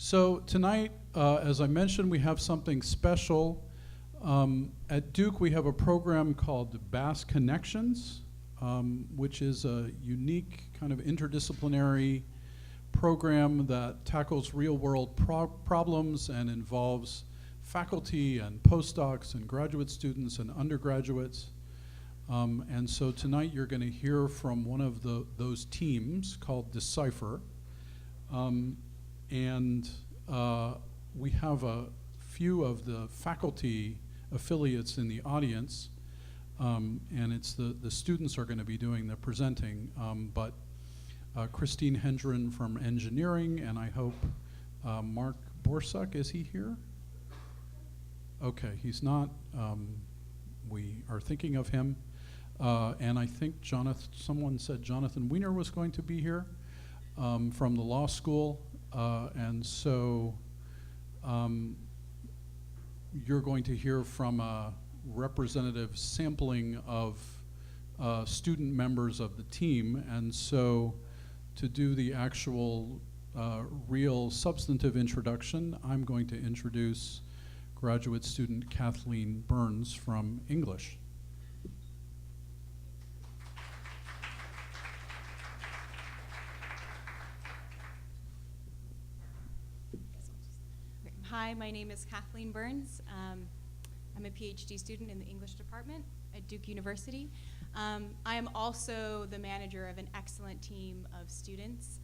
So tonight, as I mentioned, we have something special. At Duke, we have a program called Bass Connections, which is a unique kind of interdisciplinary program that tackles real-world problems and involves faculty and postdocs and graduate students and undergraduates. And so tonight you're going to hear from one of those teams called DECIPHER. And we have a few of the faculty affiliates in the audience, and it's the students are going to be doing the presenting, but Christine Hendren from engineering, and I hope Mark Borsuck, is he here? Okay, he's not. We are thinking of him. And I think someone said Jonathan Wiener was going to be here from the law school. And so you're going to hear from a representative sampling of student members of the team. And so to do the actual real substantive introduction, I'm going to introduce graduate student Kathleen Burns from English. Hi, my name is Kathleen Burns. I'm a PhD student in the English department at Duke University. I am also the manager of an excellent team of students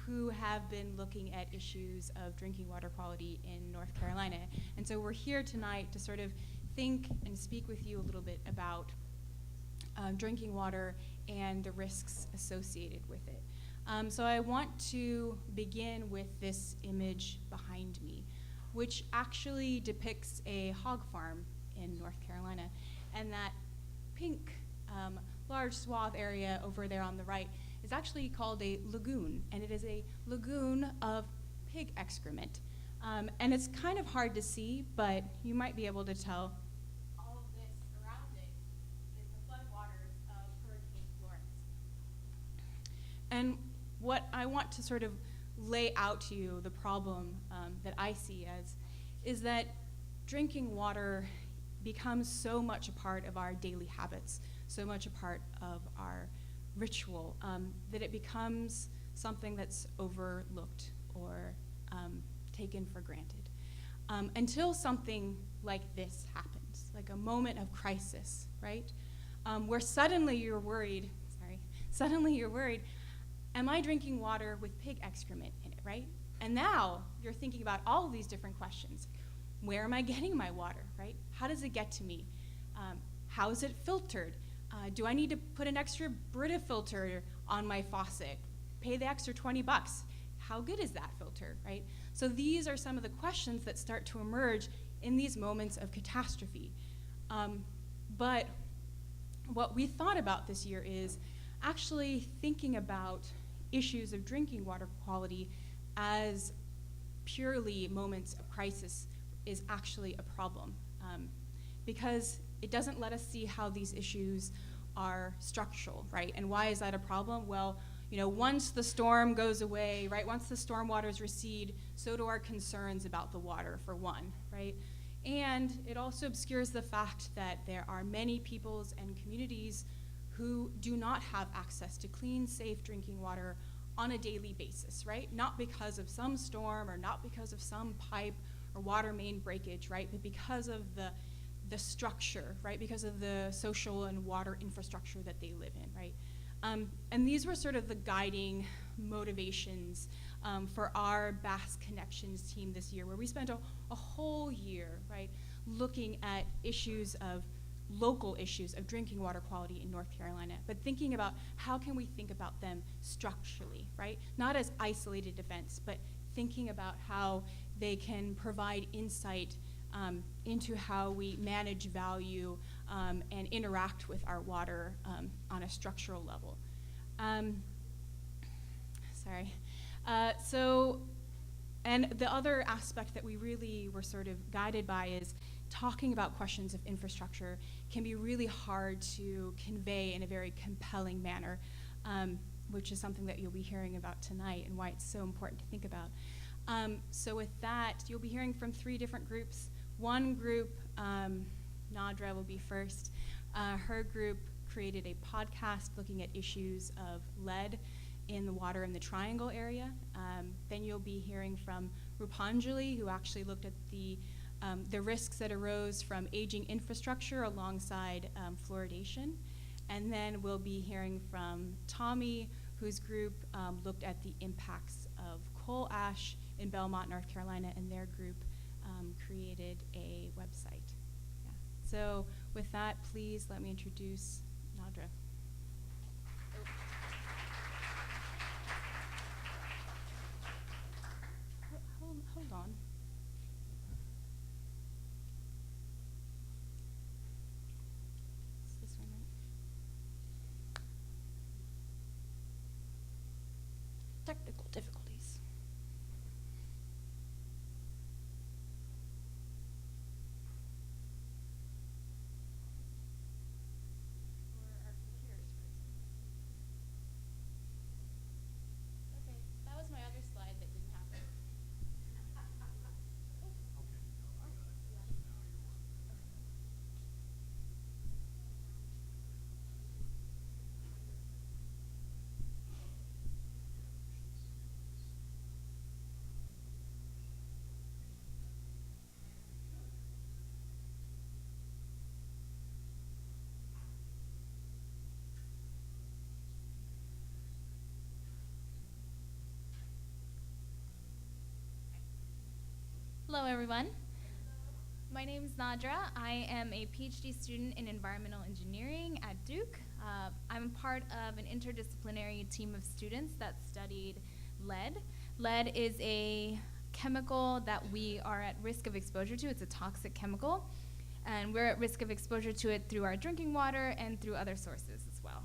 who have been looking at issues of drinking water quality in North Carolina. And so we're here tonight to sort of think and speak with you a little bit about drinking water and the risks associated with it. So I want to begin with this image behind me, which actually depicts a hog farm in North Carolina. And that pink large swath area over there on the right is actually called a lagoon, and it is a lagoon of pig excrement. And it's kind of hard to see, but you might be able to tell all of this around it is the floodwaters of Hurricane Florence. And what I want to sort of lay out to you, the problem that I see is that drinking water becomes so much a part of our daily habits, so much a part of our ritual, that it becomes something that's overlooked or taken for granted. Until something like this happens, like a moment of crisis, right? Where suddenly you're worried, am I drinking water with pig excrement in it, right? And now you're thinking about all of these different questions. Where am I getting my water, right? How does it get to me? How is it filtered? Do I need to put an extra Brita filter on my faucet? Pay the extra $20? How good is that filter, right? So these are some of the questions that start to emerge in these moments of catastrophe. But what we thought about this year is actually thinking about issues of drinking water quality as purely moments of crisis is actually a problem, because it doesn't let us see how these issues are structural, right? And why is that a problem? Well, once the storm goes away, right, once the storm waters recede, so do our concerns about the water, for one, right? And it also obscures the fact that there are many peoples and communities who do not have access to clean, safe drinking water on a daily basis, right? Not because of some storm or not because of some pipe or water main breakage, right? But because of the structure, right? Because of the social and water infrastructure that they live in, right? And these were sort of the guiding motivations for our Bass Connections team this year, where we spent a whole year, right, looking at local issues of drinking water quality in North Carolina, but thinking about how can we think about them structurally, right? Not as isolated events, but thinking about how they can provide insight into how we manage value and interact with our water on a structural level. And the other aspect that we really were sort of guided by is talking about questions of infrastructure can be really hard to convey in a very compelling manner, which is something that you'll be hearing about tonight and why it's so important to think about. So with that, you'll be hearing from 3 different groups. One group, Nadra will be first. Her group created a podcast looking at issues of lead in the water in the Triangle area. Then you'll be hearing from Rupanjali, who actually looked at the risks that arose from aging infrastructure alongside fluoridation. And then we'll be hearing from Tommy, whose group looked at the impacts of coal ash in Belmont, North Carolina, and their group created a website. Yeah. So with that, please let me introduce Nadra. Hold on. It's this one, right? Technical difficulties. Or our computers frozen. Okay, that was my other slide that didn't happen. Hello, everyone. My name is Nadra. I am a PhD student in environmental engineering at Duke. I'm part of an interdisciplinary team of students that studied lead. Lead is a chemical that we are at risk of exposure to. It's a toxic chemical, and we're at risk of exposure to it through our drinking water and through other sources as well.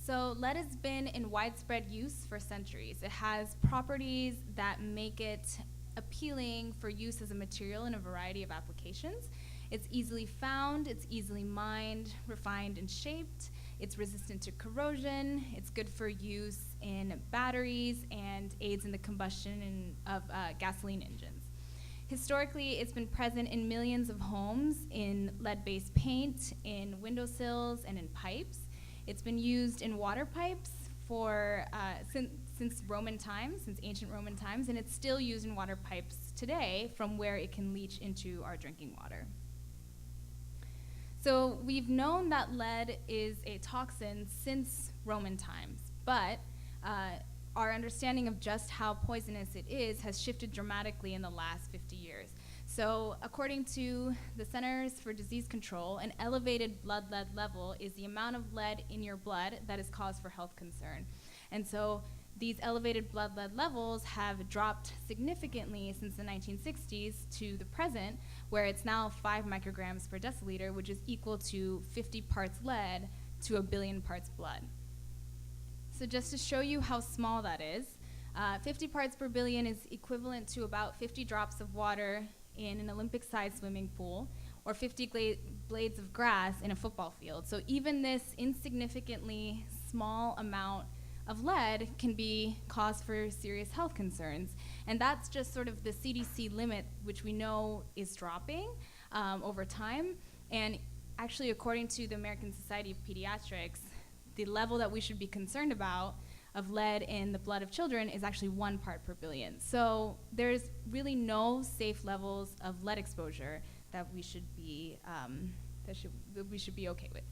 So lead has been in widespread use for centuries. It has properties that make it appealing for use as a material in a variety of applications. It's easily found, it's easily mined, refined, and shaped. It's resistant to corrosion. It's good for use in batteries and aids in the combustion of gasoline engines. Historically, it's been present in millions of homes in lead-based paint, in windowsills, and in pipes. It's been used in water pipes for since Roman times, since ancient Roman times, and it's still used in water pipes today from where it can leach into our drinking water. So we've known that lead is a toxin since Roman times, but our understanding of just how poisonous it is has shifted dramatically in the last 50 years. So according to the Centers for Disease Control, an elevated blood lead level is the amount of lead in your blood that is cause for health concern. And so these elevated blood lead levels have dropped significantly since the 1960s to the present, where it's now 5 micrograms per deciliter, which is equal to 50 parts lead to 1 billion parts blood. So just to show you how small that is, 50 parts per billion is equivalent to about 50 drops of water in an Olympic-sized swimming pool, or 50 blades of grass in a football field. So even this insignificantly small amount of lead can be cause for serious health concerns. And that's just sort of the CDC limit, which we know is dropping over time. And actually, according to the American Society of Pediatrics, the level that we should be concerned about of lead in the blood of children is actually 1 part per billion. So there's really no safe levels of lead exposure that we should be okay with.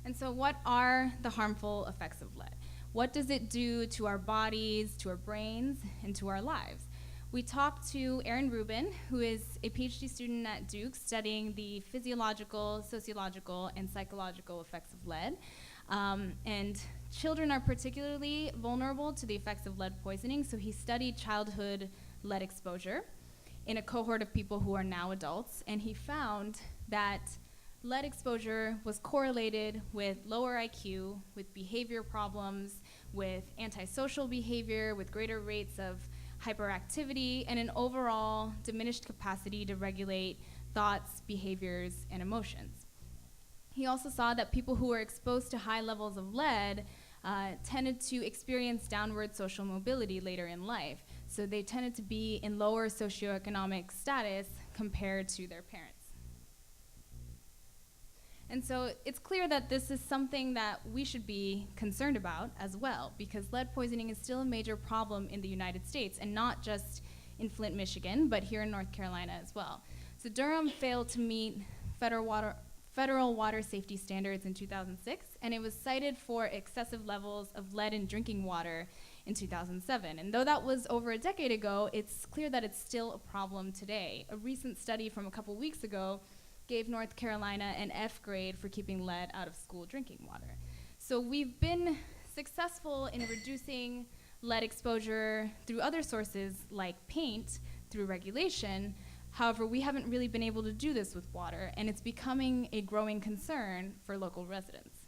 And so what are the harmful effects of lead? What does it do to our bodies, to our brains, and to our lives? We talked to Erin Rubin, who is a PhD student at Duke studying the physiological, sociological, and psychological effects of lead. And children are particularly vulnerable to the effects of lead poisoning, so he studied childhood lead exposure in a cohort of people who are now adults, and he found that lead exposure was correlated with lower IQ, with behavior problems, with antisocial behavior, with greater rates of hyperactivity, and an overall diminished capacity to regulate thoughts, behaviors, and emotions. He also saw that people who were exposed to high levels of lead tended to experience downward social mobility later in life. So they tended to be in lower socioeconomic status compared to their parents. And so it's clear that this is something that we should be concerned about as well, because lead poisoning is still a major problem in the United States, and not just in Flint, Michigan, but here in North Carolina as well. So Durham failed to meet federal water safety standards in 2006, and it was cited for excessive levels of lead in drinking water in 2007. And though that was over a decade ago, it's clear that it's still a problem today. A recent study from a couple weeks ago gave North Carolina an F grade for keeping lead out of school drinking water. So we've been successful in reducing lead exposure through other sources like paint through regulation. However, we haven't really been able to do this with water, and it's becoming a growing concern for local residents.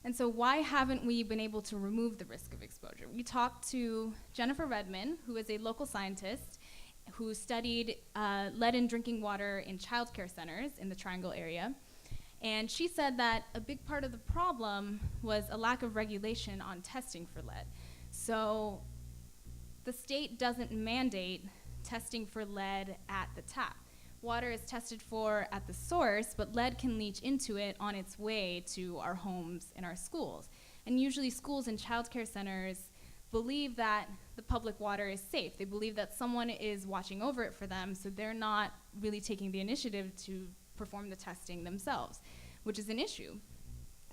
And so why haven't we been able to remove the risk of exposure? We talked to Jennifer Redman, who is a local scientist who studied lead in drinking water in child care centers in the Triangle area. And she said that a big part of the problem was a lack of regulation on testing for lead. So the state doesn't mandate testing for lead at the tap. Water is tested for at the source, but lead can leach into it on its way to our homes and our schools. And usually schools and child care centers believe that the public water is safe. They believe that someone is watching over it for them, so they're not really taking the initiative to perform the testing themselves, which is an issue.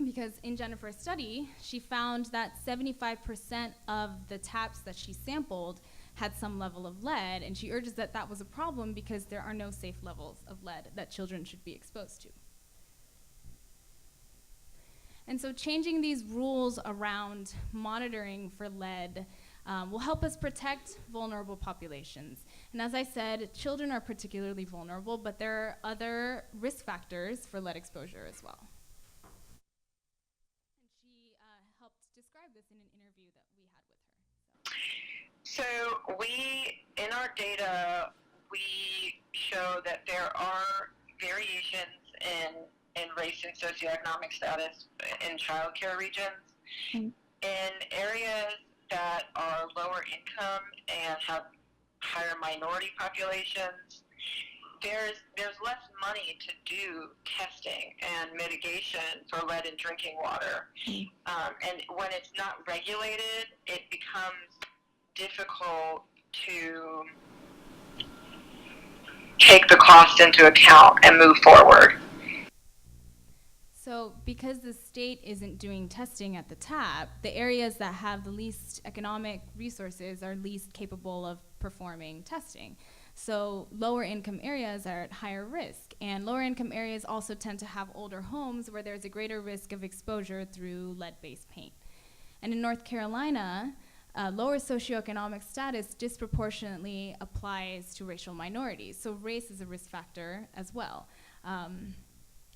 Because in Jennifer's study, she found that 75% of the taps that she sampled had some level of lead, and she urges that that was a problem because there are no safe levels of lead that children should be exposed to. And so changing these rules around monitoring for lead will help us protect vulnerable populations. And as I said, children are particularly vulnerable, but there are other risk factors for lead exposure as well. And she helped describe this in an interview that we had with her. So in our data, we show that there are variations in race and socioeconomic status in child care regions. In areas that are lower income and have higher minority populations, there's less money to do testing and mitigation for lead in drinking water. And when it's not regulated, it becomes difficult to take the cost into account and move forward. So because the state isn't doing testing at the tap, the areas that have the least economic resources are least capable of performing testing. So lower income areas are at higher risk, and lower income areas also tend to have older homes where there's a greater risk of exposure through lead-based paint. And in North Carolina, lower socioeconomic status disproportionately applies to racial minorities. So race is a risk factor as well.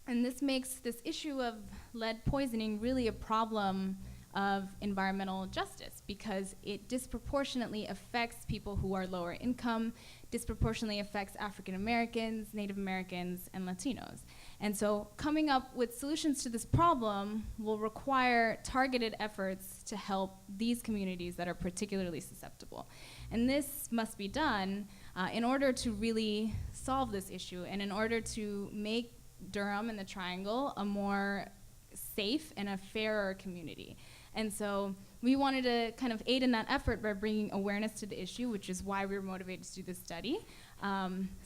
And this makes this issue of lead poisoning really a problem of environmental justice, because it disproportionately affects people who are lower income, disproportionately affects African Americans, Native Americans, and Latinos. And so coming up with solutions to this problem will require targeted efforts to help these communities that are particularly susceptible. And this must be done in order to really solve this issue, and in order to make Durham and the Triangle a more safe and a fairer community. And so we wanted to kind of aid in that effort by bringing awareness to the issue, which is why we were motivated to do this study.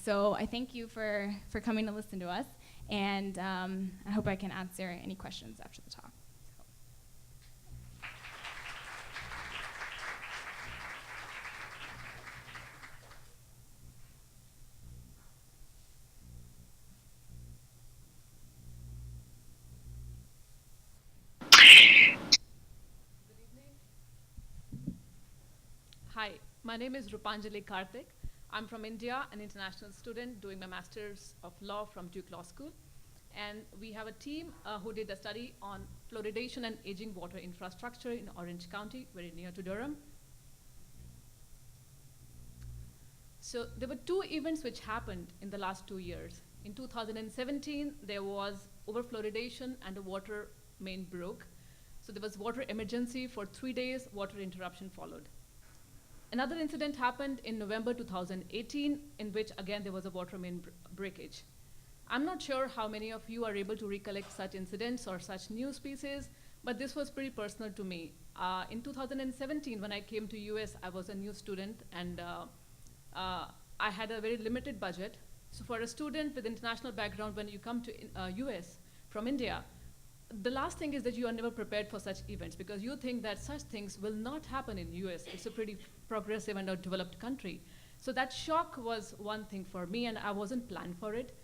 So I thank you for coming to listen to us, and I hope I can answer any questions after the talk. Hi, my name is Rupanjali Karthik. I'm from India, an international student doing my Master's of Law from Duke Law School. And we have a team who did a study on fluoridation and aging water infrastructure in Orange County, very near to Durham. So there were two events which happened in the last 2 years. In 2017, there was overfluoridation and a water main broke. So there was water emergency for 3 days, water interruption followed. Another incident happened in November 2018, in which again there was a water main breakage. I'm not sure how many of you are able to recollect such incidents or such news pieces, but this was pretty personal to me. In 2017, when I came to US, I was a new student, and I had a very limited budget. So for a student with international background, when you come to US from India, the last thing is that you are never prepared for such events, because you think that such things will not happen in US. It's a pretty progressive and a developed country. So that shock was one thing for me, and I wasn't planned for it.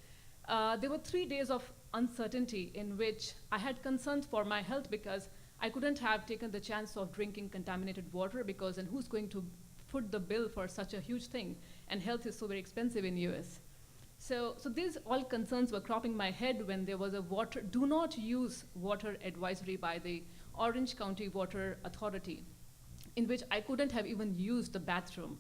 There were 3 days of uncertainty in which I had concerns for my health, because I couldn't have taken the chance of drinking contaminated water, because and who's going to foot the bill for such a huge thing? And health is so very expensive in US. So these all concerns were cropping my head when there was a do not use water advisory by the Orange County Water Authority, in which I couldn't have even used the bathroom.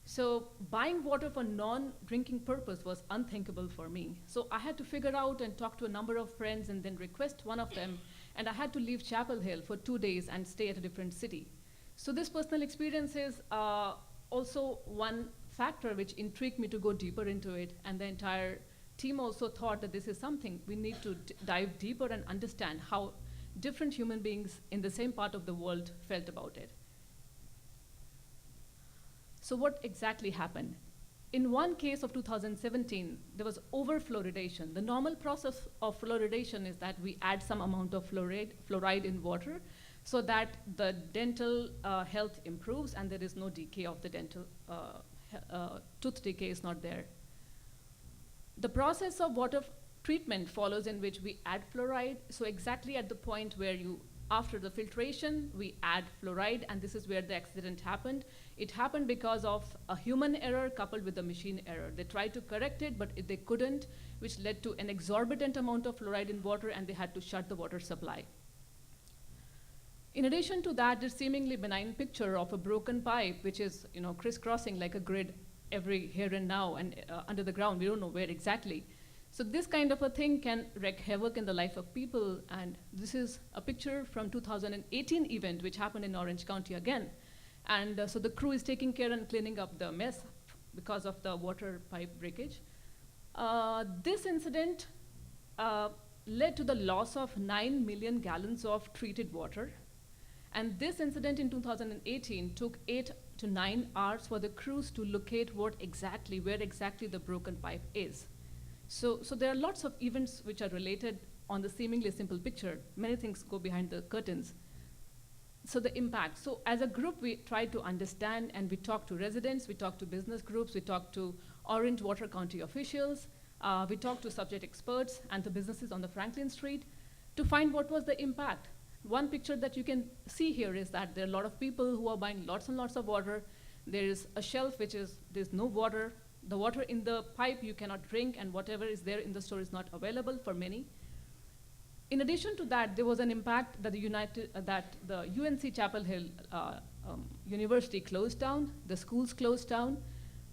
So buying water for non-drinking purpose was unthinkable for me. So I had to figure out and talk to a number of friends and then request one of them, and I had to leave Chapel Hill for 2 days and stay at a different city. So this personal experience is also one factor which intrigued me to go deeper into it, and the entire team also thought that this is something we need to dive deeper and understand how different human beings in the same part of the world felt about it. So what exactly happened? In one case of 2017, there was over-fluoridation. The normal process of fluoridation is that we add some amount of fluoride in water so that the dental health improves and there is no decay of the dental tooth decay is not there. The process of water treatment follows, in which we add fluoride. So exactly at the point where after the filtration, we add fluoride, and this is where the accident happened. It happened because of a human error coupled with a machine error. They tried to correct it, but they couldn't, which led to an exorbitant amount of fluoride in water, and they had to shut the water supply. In addition to that, this seemingly benign picture of a broken pipe, which is crisscrossing like a grid every here and now and under the ground. We don't know where exactly. So this kind of a thing can wreak havoc in the life of people. And this is a picture from 2018 event, which happened in Orange County again. And so the crew is taking care and cleaning up the mess because of the water pipe breakage. This incident led to the loss of 9 million gallons of treated water. And this incident in 2018 took 8 to 9 hours for the crews to locate where exactly the broken pipe is. So there are lots of events which are related on the seemingly simple picture. Many things go behind the curtains. So the impact. So as a group, we tried to understand, and we talked to residents, we talked to business groups, we talked to Orange Water County officials, we talked to subject experts and the businesses on the Franklin Street to find what was the impact. One picture that you can see here is that there are a lot of people who are buying lots and lots of water. There is a shelf there's no water. The water in the pipe you cannot drink, and whatever is there in the store is not available for many. In addition to that, there was an impact that the UNC Chapel Hill University closed down, the schools closed down,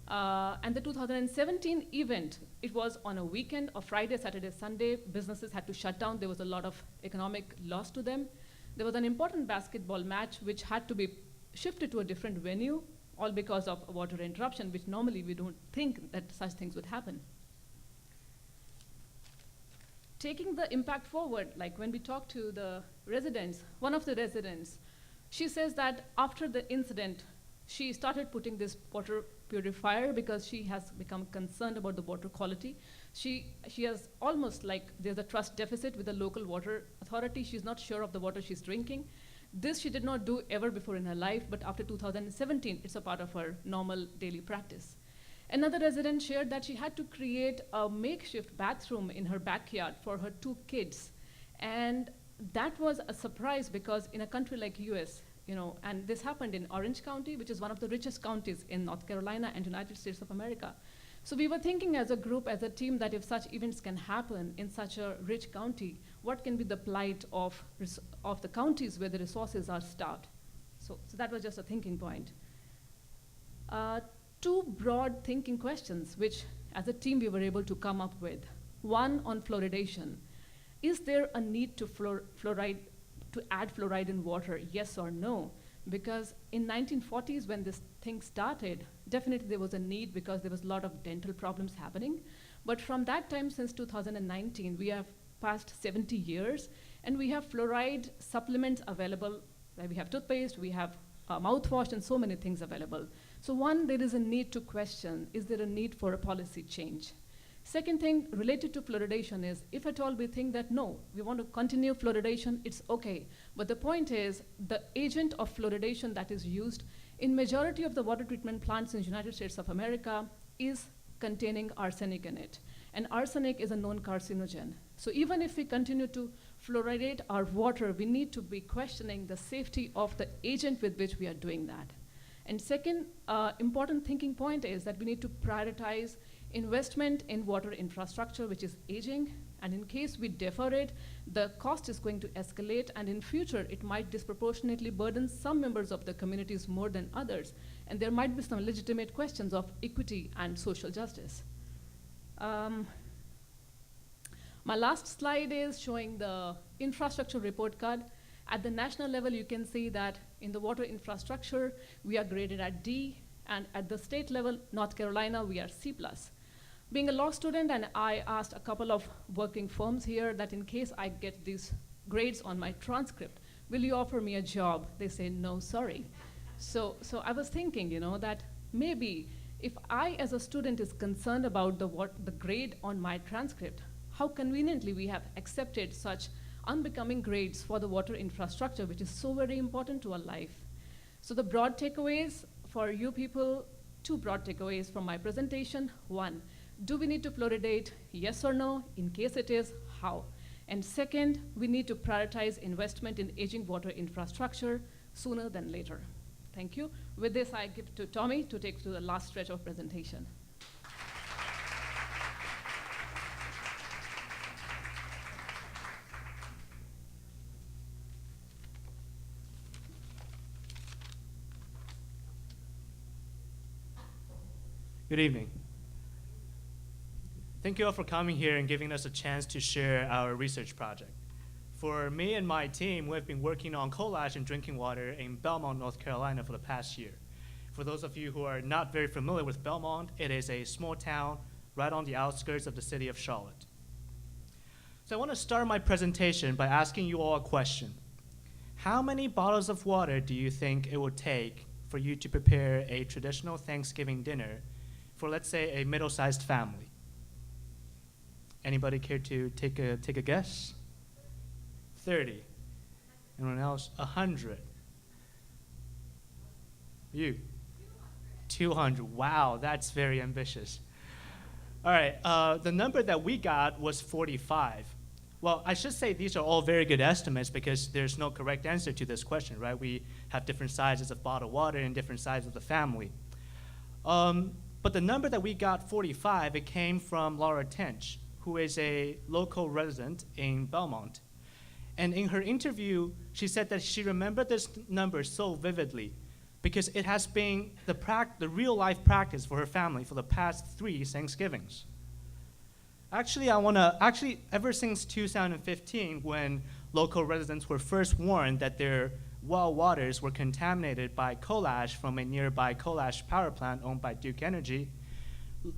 and the 2017 event, it was on a weekend, a Friday, Saturday, Sunday. Businesses had to shut down. There was a lot of economic loss to them. There was an important basketball match which had to be shifted to a different venue, all because of a water interruption, which normally we don't think that such things would happen. Taking the impact forward, like when we talk to the residents, one of the residents, she says that after the incident, she started putting this water purifier because she has become concerned about the water quality. She has almost like there's a trust deficit with the local water authority. She's not sure of the water she's drinking. This she did not do ever before in her life, but after 2017, it's a part of her normal daily practice. Another resident shared that she had to create a makeshift bathroom in her backyard for her 2 kids. And that was a surprise because in a country like US, and this happened in Orange County, which is one of the richest counties in North Carolina and United States of America. So we were thinking as a group, as a team, that if such events can happen in such a rich county, what can be the plight of the counties where the resources are starved? So that was just a thinking point. 2 broad thinking questions, which as a team we were able to come up with. One on fluoridation. Is there a need to fluoride to add fluoride in water, yes or no? Because in 1940s, when this thing started, definitely there was a need because there was a lot of dental problems happening. But from that time, since 2019, we have passed 70 years, and we have fluoride supplements available. We have toothpaste, we have mouthwash, and so many things available. So one, there is a need to question, is there a need for a policy change? Second thing related to fluoridation is, if at all we think that no, we want to continue fluoridation, it's okay. But the point is, the agent of fluoridation that is used in majority of the water treatment plants in the United States of America is containing arsenic in it. And arsenic is a known carcinogen. So even if we continue to fluoridate our water, we need to be questioning the safety of the agent with which we are doing that. And second important thinking point is that we need to prioritize investment in water infrastructure, which is aging, and in case we defer it, the cost is going to escalate, and in future, it might disproportionately burden some members of the communities more than others, and there might be some legitimate questions of equity and social justice. My last slide is showing the infrastructure report card. At the national level, you can see that in the water infrastructure, we are graded at D, and at the state level, North Carolina, we are C+. Being a law student, and I asked a couple of working firms here that in case I get these grades on my transcript, will you offer me a job? They say, no, sorry. So I was thinking, that maybe if I as a student is concerned about the grade on my transcript, how conveniently we have accepted such unbecoming grades for the water infrastructure, which is so very important to our life. So the broad takeaways for you people, two broad takeaways from my presentation. One, do we need to fluoridate? Yes or no? In case it is, how? And second, we need to prioritize investment in aging water infrastructure sooner than later. Thank you. With this, I give to Tommy to take to the last stretch of presentation. Good evening. Thank you all for coming here and giving us a chance to share our research project. For me and my team, we've been working on coal ash and drinking water in Belmont, North Carolina for the past year. For those of you who are not very familiar with Belmont, it is a small town right on the outskirts of the city of Charlotte. So I want to start my presentation by asking you all a question. How many bottles of water do you think it would take for you to prepare a traditional Thanksgiving dinner for, let's say, a middle-sized family? Anybody care to take a guess? 30. Anyone else? 100. You? 200. Wow, that's very ambitious. All right, the number that we got was 45. Well, I should say these are all very good estimates because there's no correct answer to this question, right? We have different sizes of bottled water and different sizes of the family. But the number that we got, 45, it came from Laura Tench, who is a local resident in Belmont. And in her interview, she said that she remembered this number so vividly because it has been the real-life practice for her family for the past 3 Thanksgivings. Actually, ever since 2015, when local residents were first warned that their well waters were contaminated by coal ash from a nearby coal ash power plant owned by Duke Energy,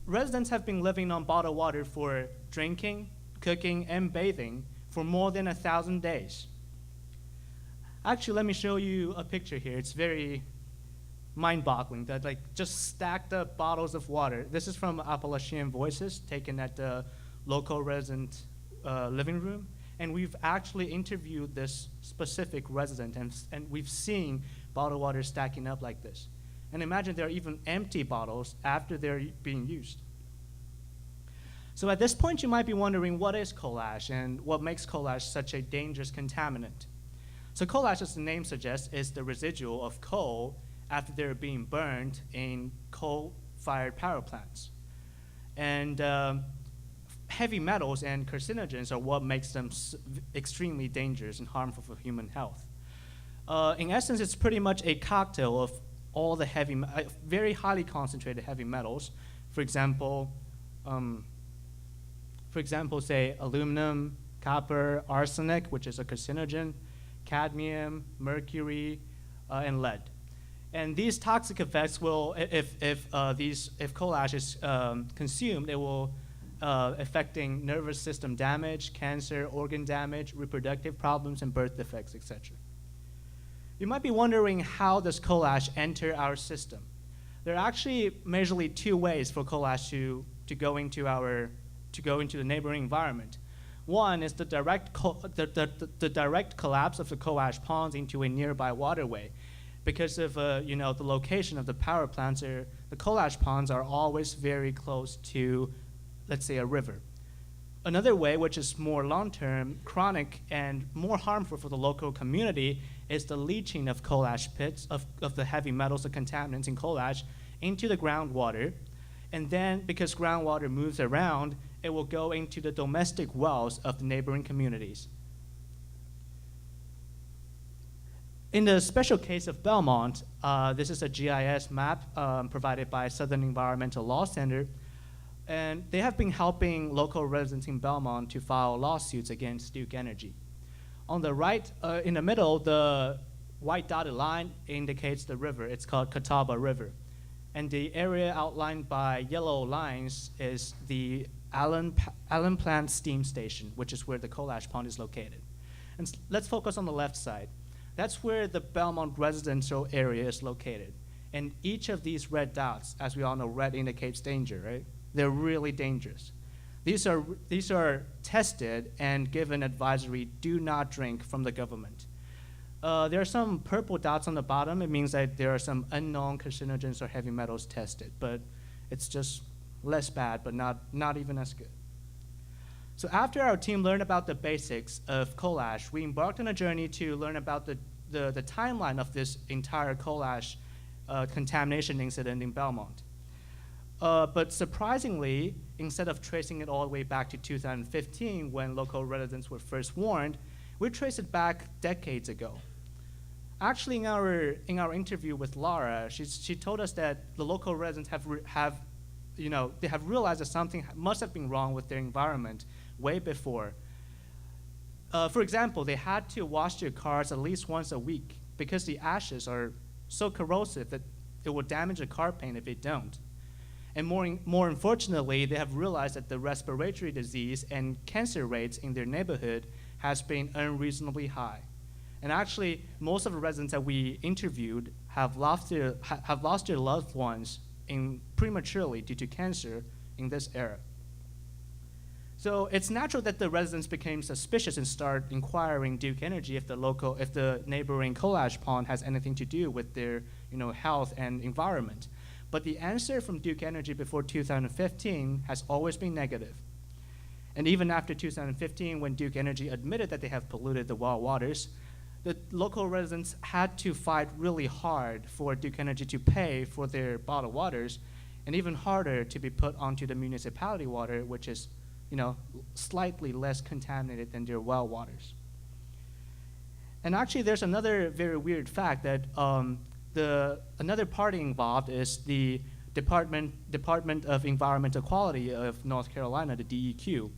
residents have been living on bottled water for drinking, cooking, and bathing for more than 1,000 days. Actually, let me show you a picture here. It's very mind-boggling that just stacked up bottles of water. This is from Appalachian Voices, taken at the local resident living room. And we've actually interviewed this specific resident, and we've seen bottled water stacking up like this. And imagine there are even empty bottles after they're being used. So at this point, you might be wondering, what is coal ash and what makes coal ash such a dangerous contaminant? So coal ash, as the name suggests, is the residual of coal after they're being burned in coal-fired power plants. And heavy metals and carcinogens are what makes them extremely dangerous and harmful for human health. In essence, it's pretty much a cocktail of all the very highly concentrated heavy metals. For example, say aluminum, copper, arsenic, which is a carcinogen, cadmium, mercury, and lead. And these toxic effects will, if coal ash is consumed, it will affecting nervous system damage, cancer, organ damage, reproductive problems, and birth defects, etc. You might be wondering, how does coal ash enter our system? There are actually majorly two ways for coal ash to go into the neighboring environment. One is the direct collapse of the coal ash ponds into a nearby waterway. Because of the location of the power plants, the coal ash ponds are always very close to, let's say, a river. Another way, which is more long-term, chronic, and more harmful for the local community, is the leaching of coal ash pits, of the heavy metals, the contaminants in coal ash, into the groundwater. And then, because groundwater moves around, it will go into the domestic wells of the neighboring communities. In the special case of Belmont, this is a GIS map provided by Southern Environmental Law Center. And they have been helping local residents in Belmont to file lawsuits against Duke Energy. On the right, in the middle, the white dotted line indicates the river. It's called Catawba River. And the area outlined by yellow lines is the Allen Plant Steam Station, which is where the coal ash pond is located. And let's focus on the left side. That's where the Belmont residential area is located. And each of these red dots, as we all know, red indicates danger, right? They're really dangerous. These are tested and given advisory, do not drink, from the government. There are some purple dots on the bottom. It means that there are some unknown carcinogens or heavy metals tested, but it's just less bad, but not even as good. So after our team learned about the basics of coal ash, we embarked on a journey to learn about the timeline of this entire coal ash contamination incident in Belmont. But surprisingly, instead of tracing it all the way back to 2015, when local residents were first warned, we traced it back decades ago. Actually, in our interview with Laura, she told us that the local residents have realized that something must have been wrong with their environment way before. For example, they had to wash their cars at least once a week because the ashes are so corrosive that it will damage the car paint if they don't. And more unfortunately, they have realized that the respiratory disease and cancer rates in their neighborhood has been unreasonably high. And actually, most of the residents that we interviewed have lost their loved ones prematurely due to cancer in this era. So it's natural that the residents became suspicious and start inquiring Duke Energy if the neighboring coal ash pond has anything to do with their health and environment. But the answer from Duke Energy before 2015 has always been negative. And even after 2015, when Duke Energy admitted that they have polluted the well waters, the local residents had to fight really hard for Duke Energy to pay for their bottled waters, and even harder to be put onto the municipality water, which is slightly less contaminated than their well waters. And actually, there's another very weird fact that another party involved is the Department of Environmental Quality of North Carolina, the DEQ.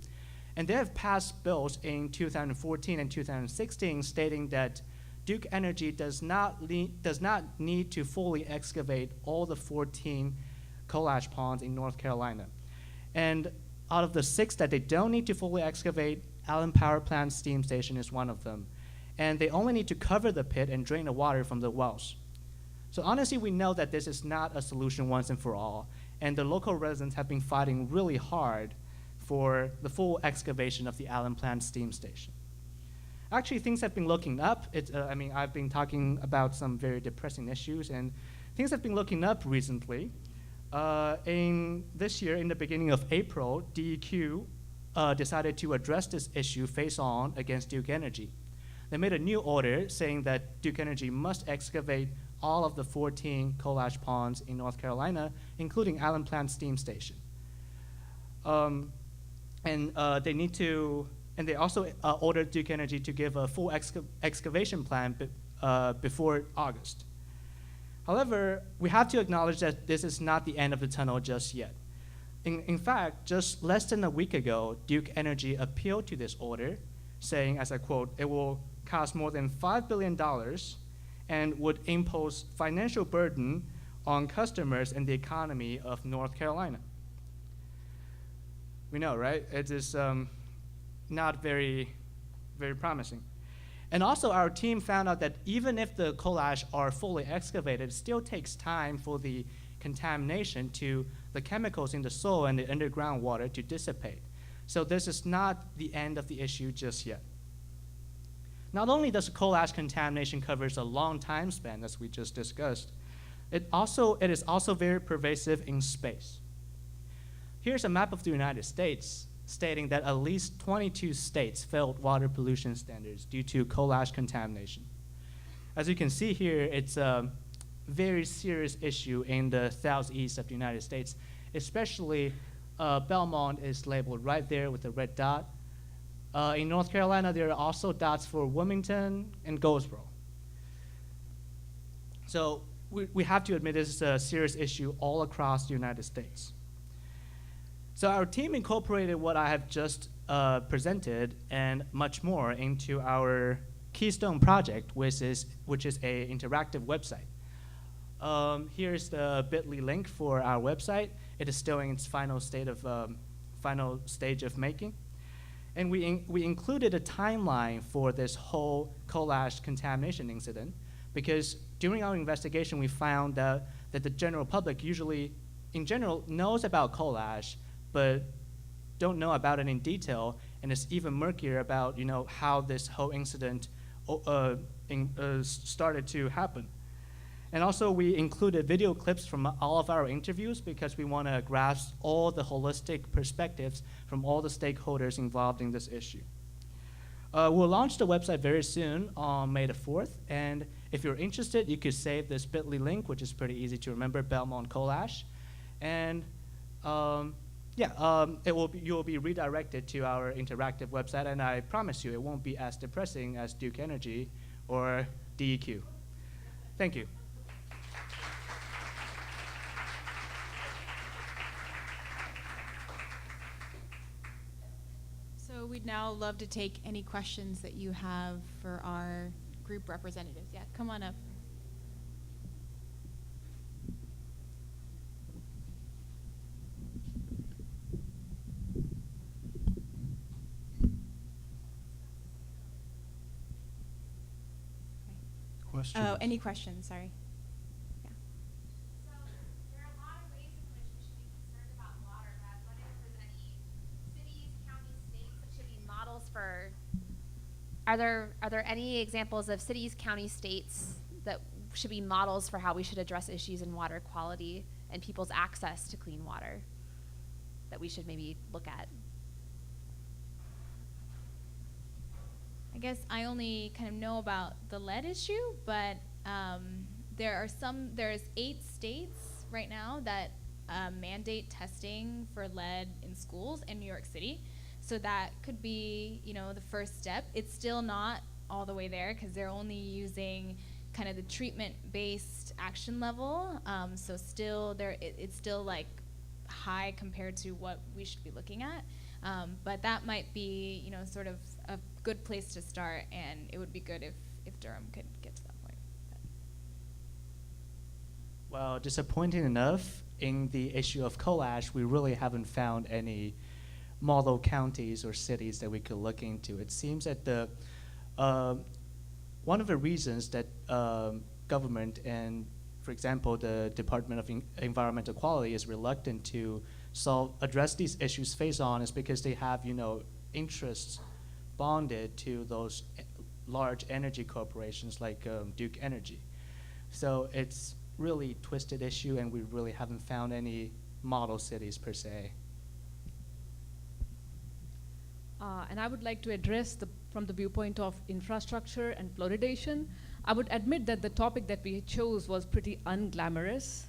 And they have passed bills in 2014 and 2016 stating that Duke Energy does not need to fully excavate all the 14 coal ash ponds in North Carolina. And out of the 6 that they don't need to fully excavate, Allen Power Plant Steam Station is one of them. And they only need to cover the pit and drain the water from the wells. So honestly, we know that this is not a solution once and for all, and the local residents have been fighting really hard for the full excavation of the Allen Plant Steam Station. Actually, things have been looking up. I've been talking about some very depressing issues, and things have been looking up recently. In this year, in the beginning of April, DEQ decided to address this issue face-on against Duke Energy. They made a new order saying that Duke Energy must excavate all of the 14 coal ash ponds in North Carolina, including Allen Plant Steam Station. They also ordered Duke Energy to give a full excavation plan before August. However, we have to acknowledge that this is not the end of the tunnel just yet. In fact, just less than a week ago, Duke Energy appealed to this order, saying, as I quote, "It will cost more than $5 billion and would impose financial burden on customers and the economy of North Carolina. We know, right? It is not very, very promising. And also our team found out that even if the coal ash are fully excavated, it still takes time for the contamination to the chemicals in the soil and the underground water to dissipate. So this is not the end of the issue just yet. Not only does coal ash contamination covers a long time span, as we just discussed, it is also very pervasive in space. Here's a map of the United States stating that at least 22 states failed water pollution standards due to coal ash contamination. As you can see here, it's a very serious issue in the southeast of the United States, especially Belmont is labeled right there with a red dot. In North Carolina, there are also dots for Wilmington and Goldsboro. So we have to admit this is a serious issue all across the United States. So our team incorporated what I have just presented and much more into our Keystone project, which is an interactive website. Here's the bit.ly link for our website. It is still in its final stage of making. And we included a timeline for this whole coal ash contamination incident because during our investigation, we found that the general public usually, in general, knows about coal ash, but don't know about it in detail, and it's even murkier about how this whole incident started to happen. And also, we included video clips from all of our interviews because we want to grasp all the holistic perspectives from all the stakeholders involved in this issue. We'll launch the website very soon on May the 4th, and if you're interested, you could save this bit.ly link, which is pretty easy to remember, Belmont Coal Ash, and you'll be redirected to our interactive website, and I promise you it won't be as depressing as Duke Energy or DEQ. Thank you. So we'd now love to take any questions that you have for our group representatives. Yeah, come on up. Questions? Oh, any questions? Sorry. Yeah. So there are a lot of ways in which we should be concerned about water, but I was wondering if there's any cities, counties, states that should be models for. Are there any examples of cities, counties, states that should be models for how we should address issues in water quality and people's access to clean water that we should maybe look at? I guess I only kind of know about the lead issue, but there's 8 states right now that mandate testing for lead in schools in New York City. So that could be, the first step. It's still not all the way there because they're only using kind of the treatment-based action level. So still it's still like high compared to what we should be looking at. But that might be, sort of a good place to start, and it would be good if Durham could get to that point. Well, disappointing enough, in the issue of coal ash, we really haven't found any model counties or cities that we could look into. It seems that one of the reasons that government and, for example, the Department of Environmental Quality is reluctant to address these issues face on is because they have, interests bonded to those large energy corporations like Duke Energy. So it's really twisted issue, and we really haven't found any model cities per se. And I would like to address from the viewpoint of infrastructure and fluoridation. I would admit that the topic that we chose was pretty unglamorous.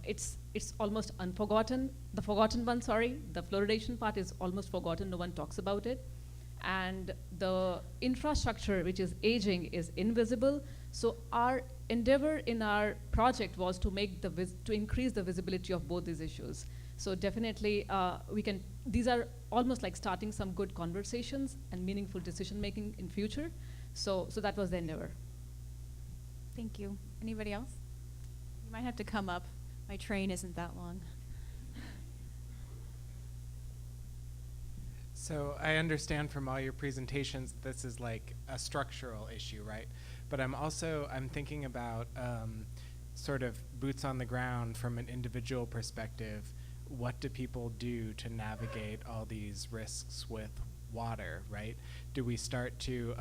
It's almost unforgotten. The forgotten one, sorry. The fluoridation part is almost forgotten. No one talks about it. And the infrastructure, which is aging, is invisible. So our endeavor in our project was to increase the visibility of both these issues. So definitely, these are almost like starting some good conversations and meaningful decision making in future. So that was the endeavor. Thank you. Anybody else? You might have to come up. My train isn't that long. So I understand from all your presentations this is like a structural issue, right? But I'm thinking about sort of boots on the ground from an individual perspective. What do people do to navigate all these risks with water, right? Do we start to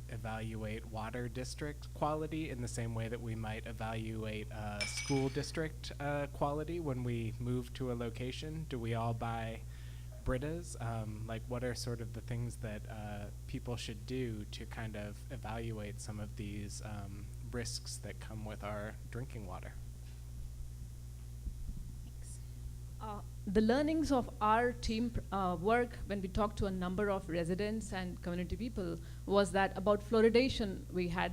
evaluate water district quality in the same way that we might evaluate school district quality when we move to a location? Do we all buy Britas? Like, what are sort of the things that people should do to kind of evaluate some of these risks that come with our drinking water? The learnings of our team work when we talked to a number of residents and community people was that about fluoridation, we had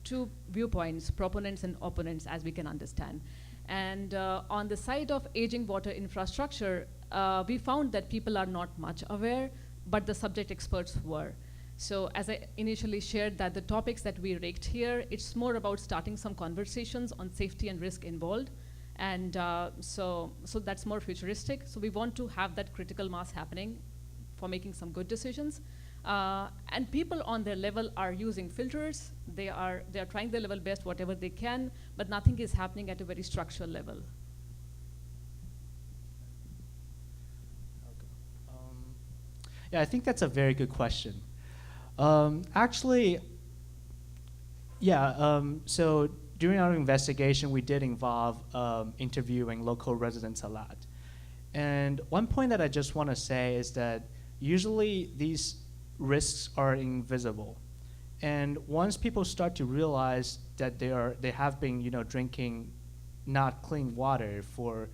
two viewpoints, proponents and opponents, as we can understand. And on the side of aging water infrastructure, we found that people are not much aware, but the subject experts were. So as I initially shared that the topics that we raked here, it's more about starting some conversations on safety and risk involved. And so that's more futuristic. So we want to have that critical mass happening for making some good decisions. And people on their level are using filters. They are trying their level best, whatever they can, but nothing is happening at a very structural level. Yeah, I think that's a very good question. Actually, yeah, so during our investigation, we did involve interviewing local residents a lot. And one point that I just want to say is that usually these risks are invisible. And once people start to realize that they have been, drinking not clean water for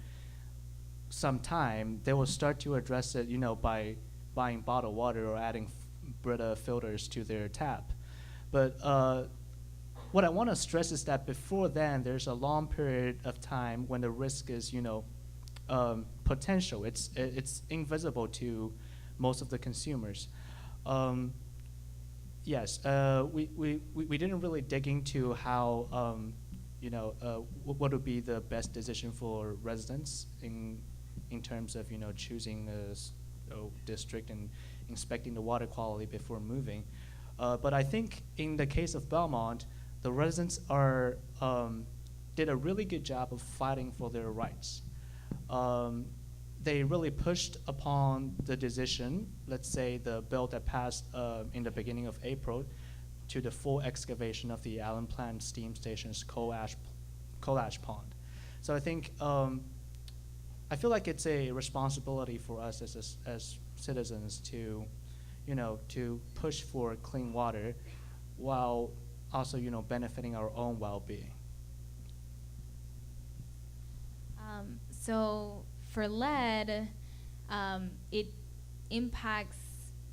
some time, they will start to address it, by buying bottled water or adding Brita filters to their tap. But what I want to stress is that before then, there's a long period of time when the risk is, potential. It's invisible to most of the consumers. Yes, we didn't really dig into how, what would be the best decision for residents in terms of, choosing a district and inspecting the water quality before moving. But I think in the case of Belmont, the residents did a really good job of fighting for their rights. They really pushed upon the decision, let's say the bill that passed in the beginning of April, to the full excavation of the Allen Plant Steam Station's coal ash pond. So I think, I feel like it's a responsibility for us as citizens to, to push for clean water while also, benefiting our own well-being. So for lead, it impacts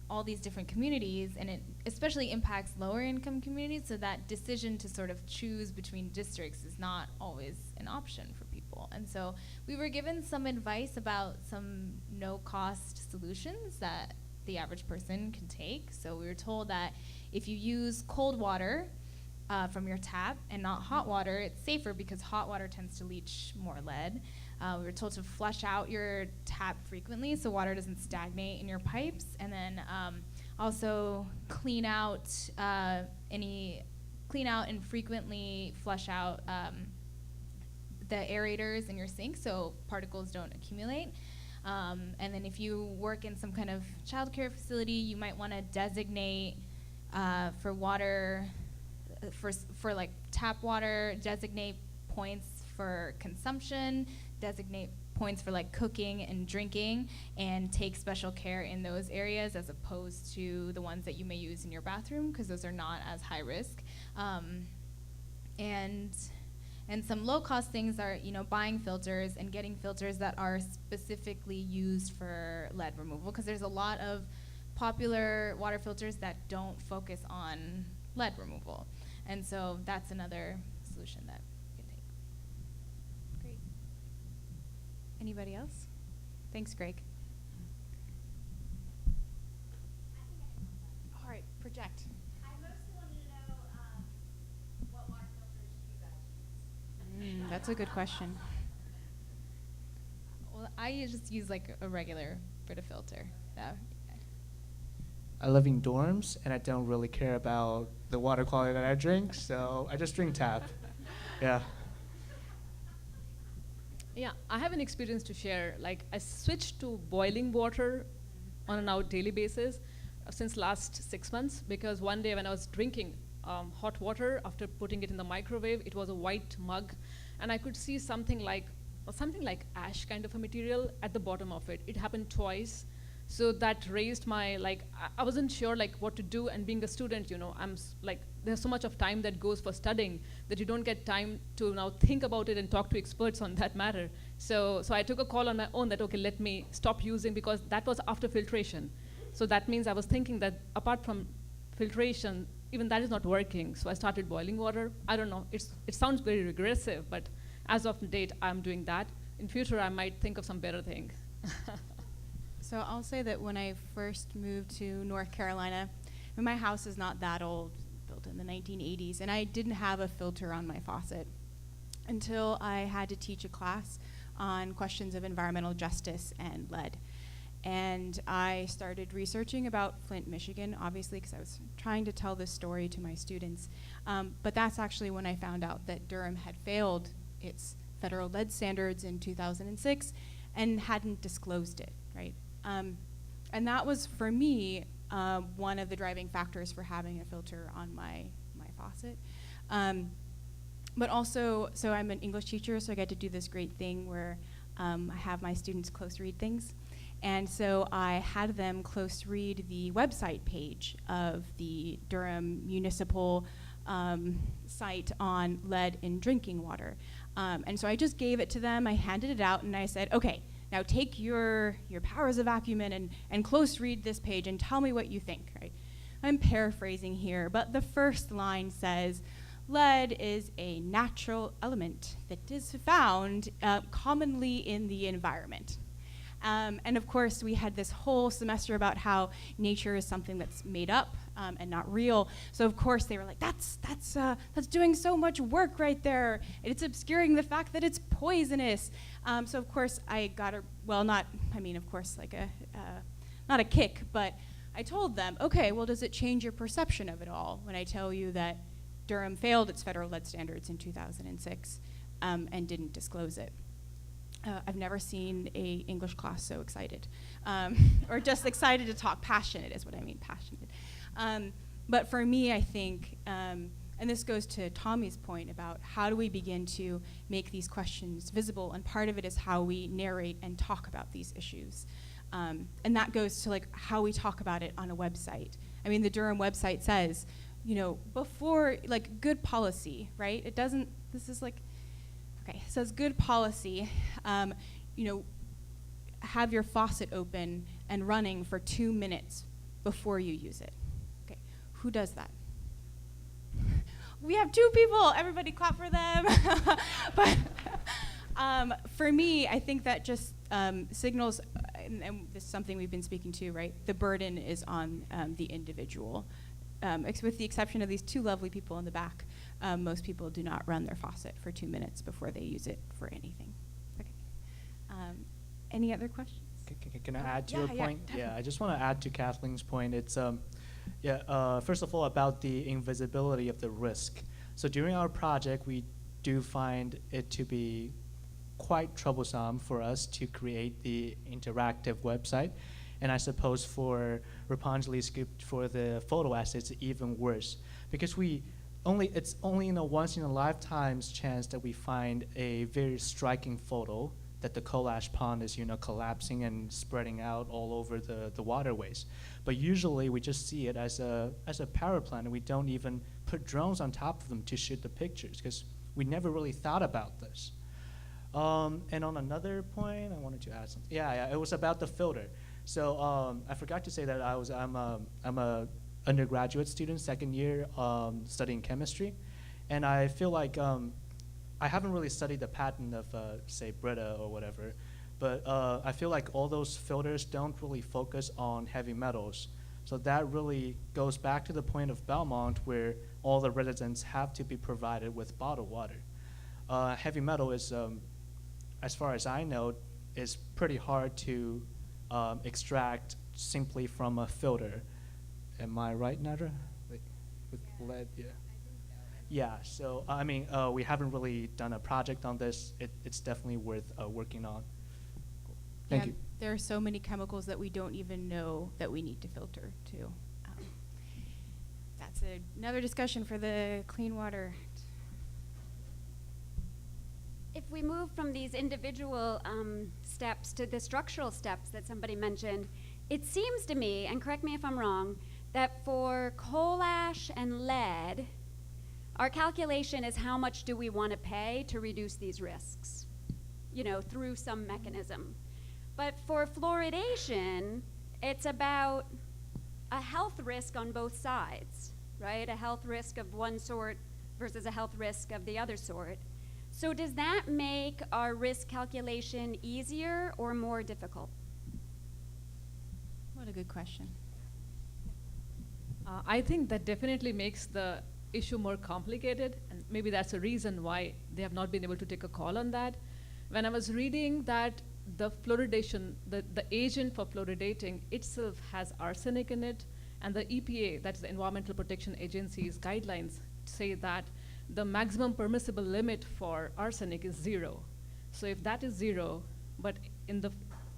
all these different communities, and it especially impacts lower income communities, so that decision to sort of choose between districts is not always an option for people. And so we were given some advice about some no-cost solutions that the average person can take. So we were told that if you use cold water from your tap and not hot water, it's safer because hot water tends to leach more lead. We were told to flush out your tap frequently so water doesn't stagnate in your pipes, and then also clean out and frequently flush out the aerators in your sink so particles don't accumulate. And then if you work in some kind of childcare facility, you might want to designate for water, for like tap water, designate points for consumption, designate points for like cooking and drinking, and take special care in those areas as opposed to the ones that you may use in your bathroom, because those are not as high risk. And some low-cost things are, buying filters and getting filters that are specifically used for lead removal, because there's a lot of popular water filters that don't focus on lead removal. And so that's another solution that we can take. Great. Anybody else? Thanks, Greg. All right, project. I mostly want that's a good question. Well, I just use like a regular Brita filter. I live in dorms, and I don't really care about the water quality that I drink, so I just drink tap. Yeah. Yeah, I have an experience to share. Like, I switched to boiling water on a daily basis since last 6 months, because one day when I was drinking hot water after putting it in the microwave, it was a white mug, and I could see something like ash kind of a material at the bottom of it. It happened twice. So that raised my, I wasn't sure what to do, and being a student, there's so much of time that goes for studying that you don't get time to now think about it and talk to experts on that matter. So I took a call on my own that, okay, let me stop using, because that was after filtration. So that means I was thinking that apart from filtration, even that is not working. So I started boiling water. I don't know, it sounds very regressive, but as of date, I'm doing that. In future, I might think of some better thing. So I'll say that when I first moved to North Carolina, and my house is not that old, built in the 1980s, and I didn't have a filter on my faucet until I had to teach a class on questions of environmental justice and lead. And I started researching about Flint, Michigan, obviously, because I was trying to tell this story to my students. But that's actually when I found out that Durham had failed its federal lead standards in 2006 and hadn't disclosed it, right? And that was, for me, one of the driving factors for having a filter on my faucet. But also, so I'm an English teacher, so I get to do this great thing where I have my students close read things. And so I had them close read the website page of the Durham municipal site on lead in drinking water. And so I just gave it to them, I handed it out, and I said, okay, now take your powers of acumen and close read this page and tell me what you think, right? I'm paraphrasing here, but the first line says, lead is a natural element that is found commonly in the environment. And of course, we had this whole semester about how nature is something that's made up and not real. So of course they were like, that's doing so much work right there. It's obscuring the fact that it's poisonous. So of course I got not a kick, but I told them, okay, well, does it change your perception of it all when I tell you that Durham failed its federal lead standards in 2006 and didn't disclose it? I've never seen a English class so excited, or just excited to talk. Passionate is what I mean, passionate. But for me, I think, and this goes to Tommy's point about how do we begin to make these questions visible, and part of it is how we narrate and talk about these issues. And that goes to how we talk about it on a website. I mean, the Durham website says, before, good policy, right? It doesn't, it says good policy, have your faucet open and running for 2 minutes before you use it. Okay, who does that? We have 2 people, everybody clap for them. But for me, I think that just signals, and this is something we've been speaking to, right? The burden is on the individual. With the exception of these 2 lovely people in the back, most people do not run their faucet for 2 minutes before they use it for anything. Okay. Any other questions? Can I add to your point? Definitely. I just want to add to Kathleen's point. It's first of all, about the invisibility of the risk. So during our project, we do find it to be quite troublesome for us to create the interactive website. And I suppose for Rupanjali's group, for the photo assets, it's even worse. Because it's only in a once in a lifetime's chance that we find a very striking photo that the coal ash pond is collapsing and spreading out all over the waterways. But usually we just see it as a power plant, and we don't even put drones on top of them to shoot the pictures, because we never really thought about this. And on another point, I wanted to add something. It was about the filter. So I forgot to say that I'm a undergraduate student, second year, studying chemistry, and I feel like I haven't really studied the pattern of, say, Brita or whatever, but I feel like all those filters don't really focus on heavy metals. So that really goes back to the point of Belmont, where all the residents have to be provided with bottled water. heavy metal is, as far as I know, is pretty hard to extract simply from a filter. Am I right, Nadra? Like, with lead, yeah. Yeah, so I mean, we haven't really done a project on this. It's definitely worth working on. Thank you. There are so many chemicals that we don't even know that we need to filter too. That's another discussion for the Clean Water Act. If we move from these individual steps to the structural steps that somebody mentioned, it seems to me, and correct me if I'm wrong, that for coal ash and lead, our calculation is how much do we want to pay to reduce these risks, you know, through some mechanism. But for fluoridation, it's about a health risk on both sides, right? A health risk of one sort versus a health risk of the other sort. So does that make our risk calculation easier or more difficult? What a good question. I think that definitely makes the issue more complicated, and maybe that's a reason why they have not been able to take a call on that. When I was reading that the fluoridation, the agent for fluoridating itself has arsenic in it, and the EPA, that's the Environmental Protection Agency's guidelines, say that the maximum permissible limit for arsenic is 0. So if that is 0, but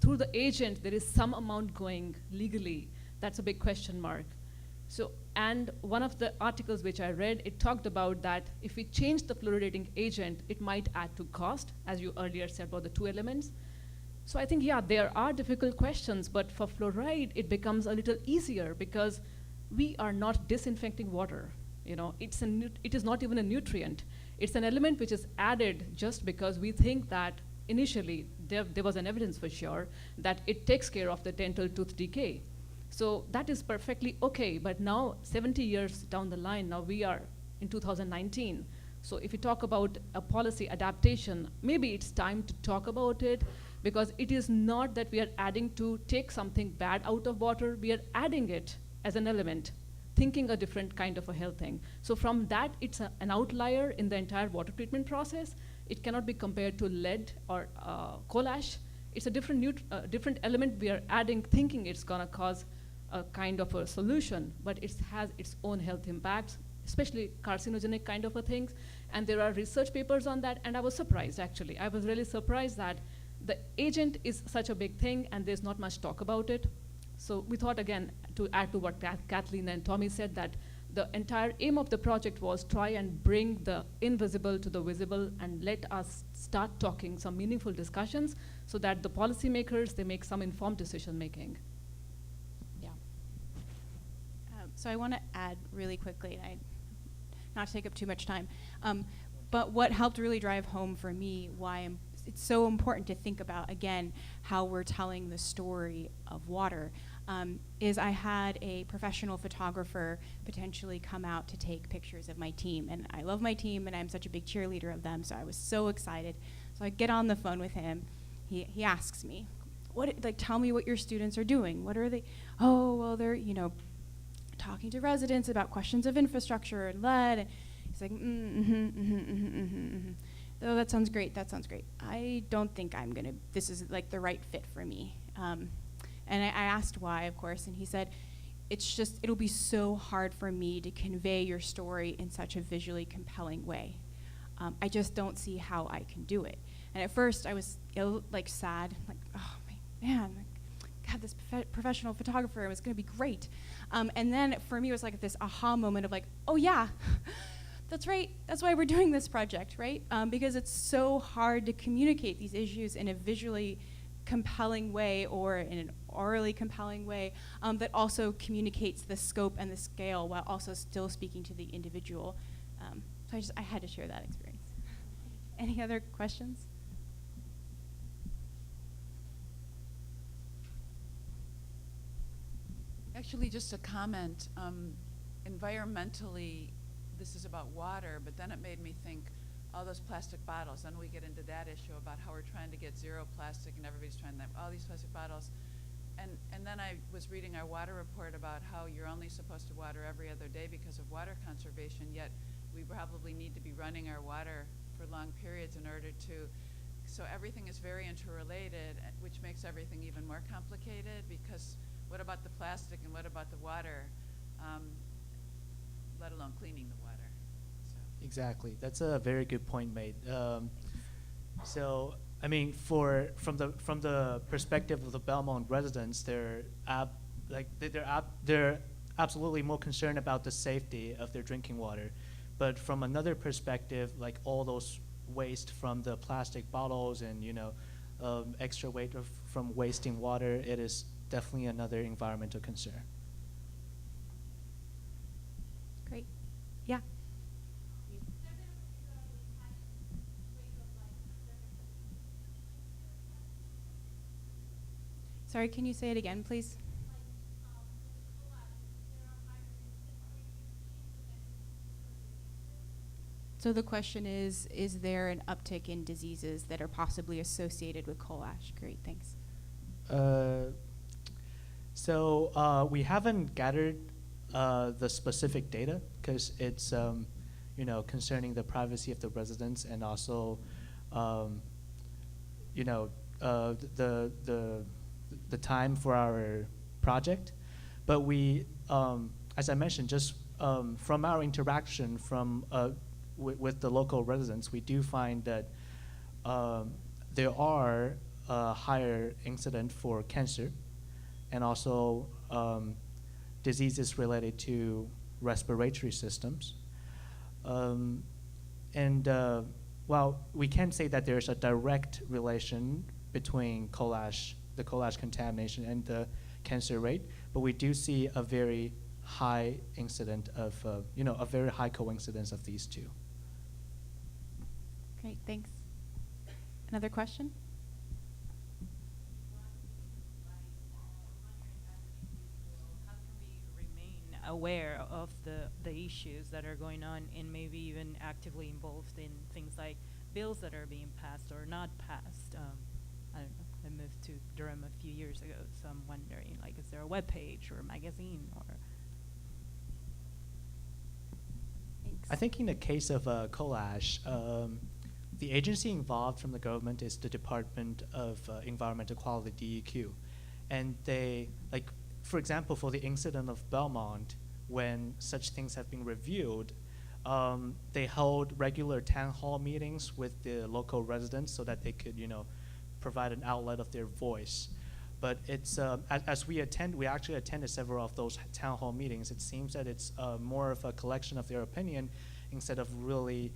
through the agent there is some amount going legally, that's a big question mark. So, and one of the articles which I read, it talked about that if we change the fluoridating agent, it might add to cost, as you earlier said about the 2 elements. So I think, yeah, there are difficult questions, but for fluoride, it becomes a little easier because we are not disinfecting water. You know, it is not even a nutrient. It's an element which is added just because we think that initially there was an evidence for sure that it takes care of the dental tooth decay. So that is perfectly okay, but now 70 years down the line, now we are in 2019. So if you talk about a policy adaptation, maybe it's time to talk about it, because it is not that we are adding to take something bad out of water, we are adding it as an element, thinking a different kind of a health thing. So from that, it's an outlier in the entire water treatment process. It cannot be compared to lead or coal ash. It's a different element we are adding, thinking it's gonna cause a kind of a solution, but it has its own health impacts, especially carcinogenic kind of a things. And there are research papers on that, and I was surprised, actually. I was really surprised that the agent is such a big thing, and there's not much talk about it. So we thought, again, to add to what Kathleen and Tommy said, that the entire aim of the project was try and bring the invisible to the visible and let us start talking some meaningful discussions so that the policymakers, they make some informed decision making. So I want to add really quickly, and not to take up too much time, but what helped really drive home for me why it's so important to think about, again, how we're telling the story of water, is I had a professional photographer potentially come out to take pictures of my team. And I love my team, and I'm such a big cheerleader of them, so I was so excited. So I get on the phone with him. He asks me, tell me what your students are doing. What are they? Oh, well, they're, talking to residents about questions of infrastructure and lead. And he's like, oh, that sounds great, that sounds great. I don't think this is like the right fit for me. And I asked why, of course, and he said, it'll be so hard for me to convey your story in such a visually compelling way. I just don't see how I can do it. And at first I was sad, oh man, God, this professional photographer was gonna be great. And then for me, it was like this aha moment of oh yeah, that's right, that's why we're doing this project, right? Because it's so hard to communicate these issues in a visually compelling way or in an orally compelling way that also communicates the scope and the scale while also still speaking to the individual. So I had to share that experience. Any other questions? Actually, just a comment. Environmentally, this is about water, but then it made me think all those plastic bottles. Then we get into that issue about how we're trying to get zero plastic, and everybody's trying to all these plastic bottles. And then I was reading our water report about how you're only supposed to water every other day because of water conservation, yet we probably need to be running our water for long periods in order to, so everything is very interrelated, which makes everything even more complicated, because what about the plastic and what about the water, let alone cleaning the water? So. Exactly. That's a very good point made. So, I mean, from the perspective of the Belmont residents, they're absolutely more concerned about the safety of their drinking water. But from another perspective, like all those waste from the plastic bottles and extra weight from wasting water, it is definitely another environmental concern. Great. Yeah. Sorry, can you say it again, please? So the question is there an uptick in diseases that are possibly associated with coal ash? Great, thanks. So we haven't gathered the specific data because it's concerning the privacy of the residents and also the time for our project. But we, as I mentioned, just from our interaction with the local residents, we do find that there are higher incident for cancer and also diseases related to respiratory systems. While we can't say that there's a direct relation between the coal ash contamination and the cancer rate, but we do see a very high incident of, a very high coincidence of these two. Great, thanks. Another question? How can we remain aware of the issues that are going on and maybe even actively involved in things like bills that are being passed or not passed? I don't know. I moved to Durham a few years ago, so I'm wondering, like, is there a web page or a magazine or? Thanks. I think in the case of coal ash, the agency involved from the government is the Department of Environmental Quality, DEQ. And they, like, for example, for the incident of Belmont, when such things have been reviewed, they hold regular town hall meetings with the local residents so that they could, provide an outlet of their voice. But it's, as we actually attended several of those town hall meetings, it seems that it's more of a collection of their opinion instead of really,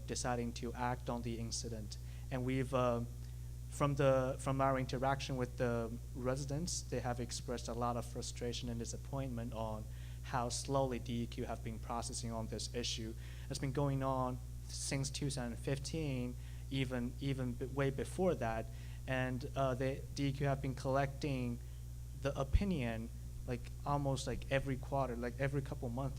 deciding to act on the incident. And we've, from our interaction with the residents, they have expressed a lot of frustration and disappointment on how slowly DEQ have been processing on this issue. It's been going on since 2015, even way before that, and the DEQ have been collecting the opinion like almost like every quarter, like every couple months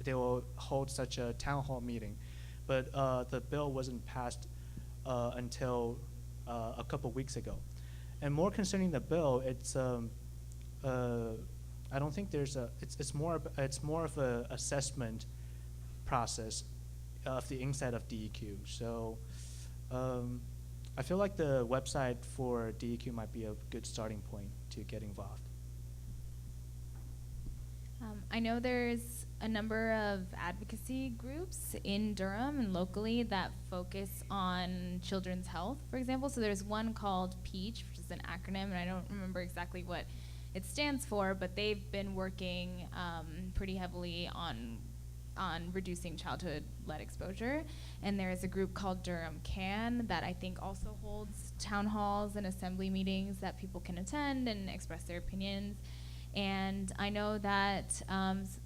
they will hold such a town hall meeting, but the bill wasn't passed until a couple weeks ago. And more concerning the bill, it's I don't think there's it's more of a assessment process of the inside of DEQ. So I feel like the website for DEQ might be a good starting point to get involved. I know there's a number of advocacy groups in Durham and locally that focus on children's health, for example. So there's one called PEACH, which is an acronym, and I don't remember exactly what it stands for, but they've been working pretty heavily on reducing childhood lead exposure. And there's a group called Durham Can that I think also holds town halls and assembly meetings that people can attend and express their opinions. And I know that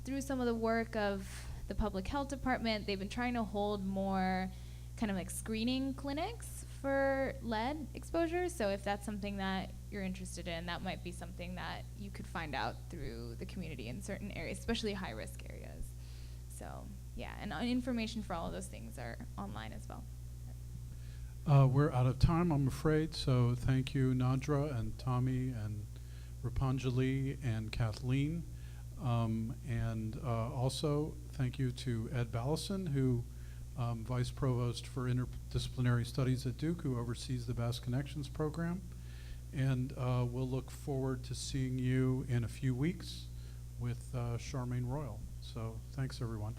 through some of the work of the public health department, they've been trying to hold more kind of like screening clinics for lead exposure. So if that's something that you're interested in, that might be something that you could find out through the community in certain areas, especially high-risk areas. So yeah, and information for all of those things are online as well. We're out of time, I'm afraid, so thank you, Nadra and Tommy and Rupanjali and Kathleen. And also thank you to Ed Ballison, who Vice Provost for Interdisciplinary Studies at Duke, who oversees the Bass Connections program. And we'll look forward to seeing you in a few weeks with Charmaine Royal. So thanks, everyone.